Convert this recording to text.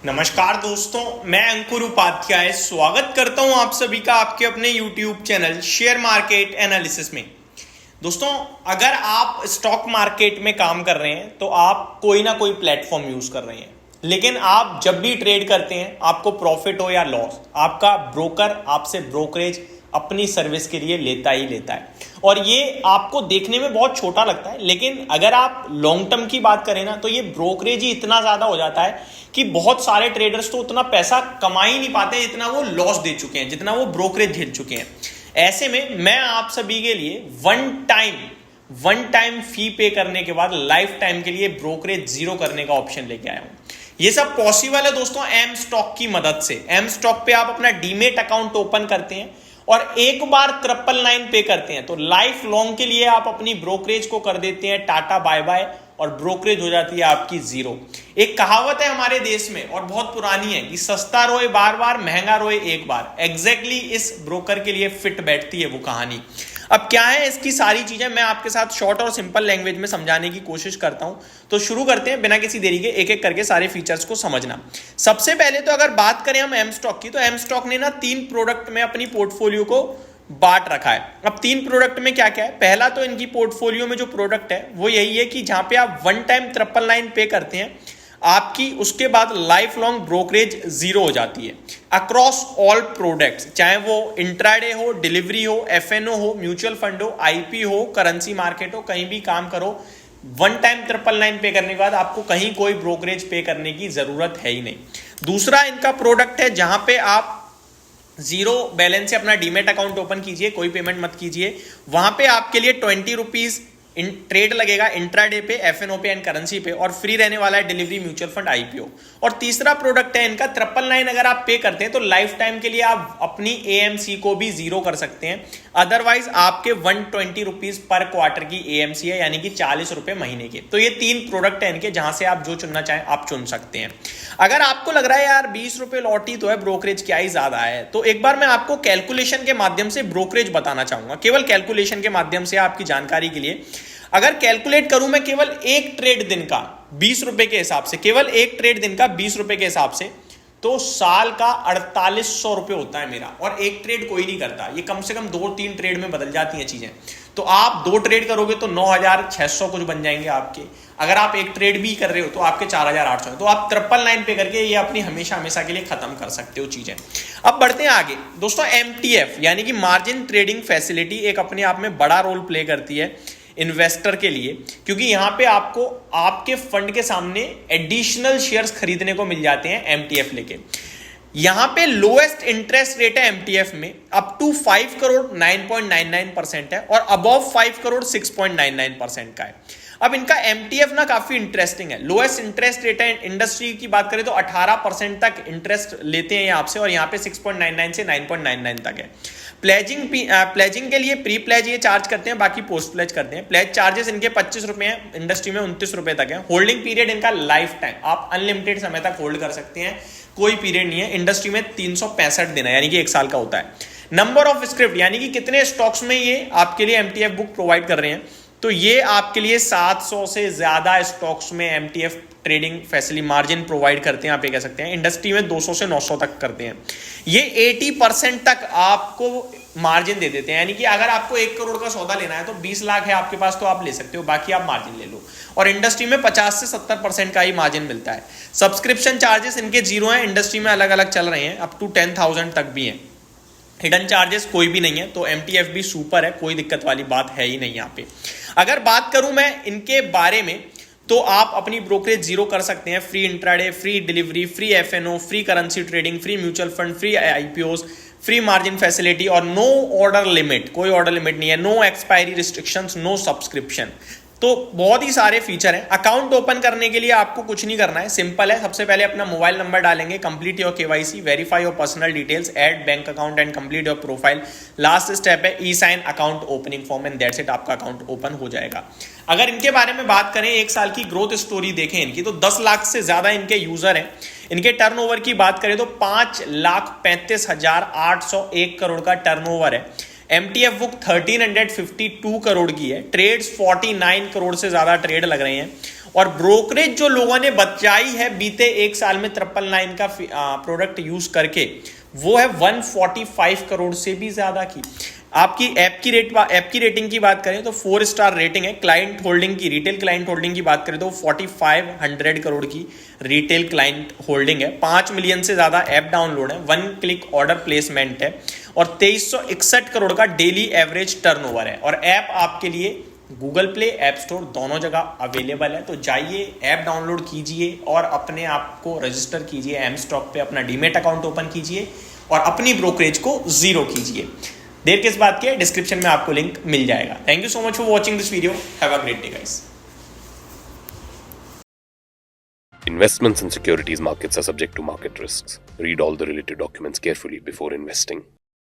नमस्कार दोस्तों, मैं अंकुर उपाध्याय स्वागत करता हूं आप सभी का आपके अपने YouTube channel share market analysis में। दोस्तों, अगर आप स्टॉक मार्केट में काम कर रहे हैं तो आप कोई ना कोई प्लेटफॉर्म यूज कर रहे हैं, लेकिन आप जब भी ट्रेड करते हैं, आपको प्रॉफिट हो या लॉस, आपका ब्रोकर आपसे ब्रोकरेज अपनी सर्विस के लिए लेता ही लेता है। और ये आपको देखने में बहुत छोटा लगता है, लेकिन अगर आप लॉन्ग टर्म की बात करें ना, तो ये ब्रोकरेज ही इतना ज्यादा हो जाता है कि बहुत सारे ट्रेडर्स तो उतना पैसा कमा ही नहीं पाते जितना वो लॉस दे चुके हैं, जितना वो ब्रोकरेज झेल चुके हैं। ऐसे में मैं आप सभी के लिए वन टाइम फी पे करने के बाद लाइफ टाइम के लिए ब्रोकरेज जीरो करने का ऑप्शन लेके आया हूं। ये सब पॉसिबल है दोस्तों एम स्टॉक की मदद से। एम स्टॉक पे आप अपना डीमेट अकाउंट ओपन करते हैं और एक बार 999 पे करते हैं तो लाइफ लॉन्ग के लिए आप अपनी ब्रोकरेज को कर देते हैं टाटा बाय बाय और ब्रोकरेज हो जाती है आपकी जीरो। एक कहावत है हमारे देश में और बहुत पुरानी है कि सस्ता रोए बार बार, महंगा रोए एक बार। एग्जैक्टली इस ब्रोकर के लिए फिट बैठती है वो कहानी। अब क्या है इसकी सारी चीजें मैं आपके साथ शॉर्ट और सिंपल लैंग्वेज में समझाने की कोशिश करता हूं। तो शुरू करते हैं बिना किसी देरी के, एक एक करके सारे फीचर्स को समझना। सबसे पहले तो अगर बात करें हम एम स्टॉक की, तो एम स्टॉक ने ना 3 प्रोडक्ट में अपनी पोर्टफोलियो को बांट रखा है। अब 3 प्रोडक्ट में क्या क्या है? पहला तो इनकी पोर्टफोलियो में जो प्रोडक्ट है वो यही है कि जहां पे आप वन टाइम 999 पे करते हैं, आपकी उसके बाद लाइफ लॉन्ग ब्रोकरेज जीरो हो जाती है अक्रॉस ऑल प्रोडक्ट्स, चाहे वो इंट्राडे हो, डिलीवरी हो, एफएनओ हो, म्यूचुअल फंड हो, आईपी हो, करेंसी मार्केट हो, कहीं भी काम करो, वन टाइम 999 पे करने के बाद आपको कहीं कोई ब्रोकरेज पे करने की जरूरत है ही नहीं। दूसरा इनका प्रोडक्ट है जहां पे आप जीरो बैलेंस से अपना डीमेट अकाउंट ओपन कीजिए, कोई पेमेंट मत कीजिए। वहां पे आपके लिए 20 रुपीज ट्रेड लगेगा इंट्राडे पे, एफएनओ पे एंड करेंसी पे, और फ्री रहने वाला है डिलीवरी, म्यूचुअल फंड, आईपीओ। और तीसरा प्रोडक्ट है इनका 999, अगर आप पे करते हैं तो लाइफ टाइम के लिए आप अपनी एएमसी को भी जीरो कर सकते हैं। अदरवाइज आपके 120 रुपीज पर क्वार्टर की एएमसी है, यानी कि 40 रुपए महीने के। तो ये 3 प्रोडक्ट है इनके, जहां से आप जो चुनना चाहें आप चुन सकते हैं। अगर आपको लग रहा है यार 20 रुपए लौटी तो है, ब्रोकरेज क्या ही ज्यादा है, तो एक बार मैं आपको कैलकुलेशन के माध्यम से ब्रोकरेज बताना चाहूंगा, केवल कैलकुलेशन के माध्यम से आपकी जानकारी के लिए। अगर कैलकुलेट करूं मैं केवल एक ट्रेड दिन का 20 रुपए के हिसाब से, केवल एक ट्रेड दिन का 20 रुपए के हिसाब से, तो साल का 4800 रुपए होता है मेरा। और एक ट्रेड कोई नहीं करता, ये कम से कम 2-3 ट्रेड में बदल जाती हैं चीजें। तो आप 2 ट्रेड करोगे तो 9600 कुछ बन जाएंगे आपके। अगर आप एक ट्रेड भी कर रहे हो तो आपके 4800 है। तो आप 999 पे करके ये अपनी हमेशा हमेशा के लिए खत्म कर सकते हो चीजें। अब बढ़ते हैं आगे दोस्तों। एमटीएफ यानी कि मार्जिन ट्रेडिंग फैसिलिटी एक अपने आप में बड़ा रोल प्ले करती है इन्वेस्टर के लिए, क्योंकि यहां पे आपको आपके फंड के सामने एडिशनल शेयर्स खरीदने को मिल जाते हैं एमटीएफ लेके। यहां पे लोएस्ट इंटरेस्ट रेट है एमटीएफ में, अप टू 5 करोड़ 9.99% है और अबव 5 करोड़ 6.99% का है। अब इनका एमटीएफ ना काफी इंटरेस्टिंग है। लोएस्ट इंटरेस्ट रेट है, इंडस्ट्री की बात करें तो 18% तक इंटरेस्ट लेते हैं ये आपसे, और यहाँ पे 6.99 से 9.99 तक है। प्लेजिंग के लिए प्री प्लेज ये चार्ज करते हैं, बाकी पोस्ट प्लेज करते हैं। प्लेज चार्जेस इनके 25 रुपए हैं, इंडस्ट्री में 29 रुपए तक है। होल्डिंग पीरियड इनका लाइफ टाइम, आप अनलिमिटेड समय तक होल्ड कर सकते हैं, कोई पीरियड नहीं है। इंडस्ट्री में 365 दिन है, यानी कि 1 साल का होता है। नंबर ऑफ स्क्रिप्ट यानी कि कितने स्टॉक्स में ये आपके लिए एमटीएफ बुक प्रोवाइड कर रहे हैं, तो ये आपके लिए 700 से ज्यादा स्टॉक्स में MTF trading facility margin provide करते हैं, आप ये कह सकते हैं। इंडस्ट्री में 200 से 900 तक करते हैं। ये 80% तक आपको मार्जिन दे देते हैं, यानी कि अगर आपको 1 करोड़ का सौदा लेना है तो 20 लाख है आपके पास तो आप ले सकते हो, बाकी आप मार्जिन ले लो। और इंडस्ट्री में 50 से 70% का ही मार्जिन मिलता है। सब्सक्रिप्शन चार्जेस इनके जीरो हैं, इंडस्ट्री में अलग अलग चल रहे हैं, अप टू 10,000 तक भी हैं। हिडन चार्जेस कोई भी नहीं है, तो एमटीएफ भी सुपर है, कोई दिक्कत वाली बात है ही नहीं यहाँ पे। अगर बात करूं मैं इनके बारे में, तो आप अपनी ब्रोकरेज जीरो कर सकते हैं। Free intraday, free delivery, free FNO, free currency trading, free mutual fund, free IPO, free margin facility और नो ऑर्डर लिमिट, कोई ऑर्डर लिमिट नहीं है, no expiry restrictions, no subscription. तो बहुत ही सारे फीचर हैं। अकाउंट ओपन करने के लिए आपको कुछ नहीं करना है, सिंपल है। सबसे पहले अपना मोबाइल नंबर डालेंगे, complete your KYC, verify your personal details, add bank account and complete your profile. Last step है e sign account opening form and that's it, आपका अकाउंट ओपन हो जाएगा। अगर इनके बारे में बात करें, 1 साल की ग्रोथ स्टोरी देखें इनकी, तो 10 लाख से ज्यादा इनके यूजर हैं। इनके टर्नओवर की बात करें तो 5,35,801 करोड़ का टर्नओवर है। एमटीएफ बुक 1352 करोड़ की है। ट्रेड्स 49 करोड़ से ज्यादा ट्रेड लग रहे हैं और ब्रोकरेज जो लोगों ने बचाई है बीते एक साल में 999 का प्रोडक्ट यूज करके, वो है 145 करोड़ से भी ज्यादा की। आपकी ऐप की रेटिंग की बात करें तो 4 स्टार रेटिंग है। क्लाइंट होल्डिंग की, रिटेल क्लाइंट होल्डिंग की बात करें तो 4500 करोड़ की रिटेल क्लाइंट होल्डिंग है। 5 मिलियन से ज्यादा ऐप डाउनलोड है, 1 क्लिक ऑर्डर प्लेसमेंट है और 2361 करोड़ का डेली एवरेज टर्नओवर है। और ऐप आपके लिए गूगल प्ले, ऐप स्टोर दोनों जगह अवेलेबल है। तो जाइए, ऐप डाउनलोड कीजिए और अपने आप को रजिस्टर कीजिए एम स्टॉक पे, अपना डीमेट अकाउंट ओपन कीजिए और अपनी ब्रोकरेज को जीरो कीजिए। देर किस बात की है, डिस्क्रिप्शन में आपको लिंक मिल जाएगा। Thank you so much for watching this video. Have a great day guys. Investments in securities markets are subject to market risks. Read all the related documents carefully before investing.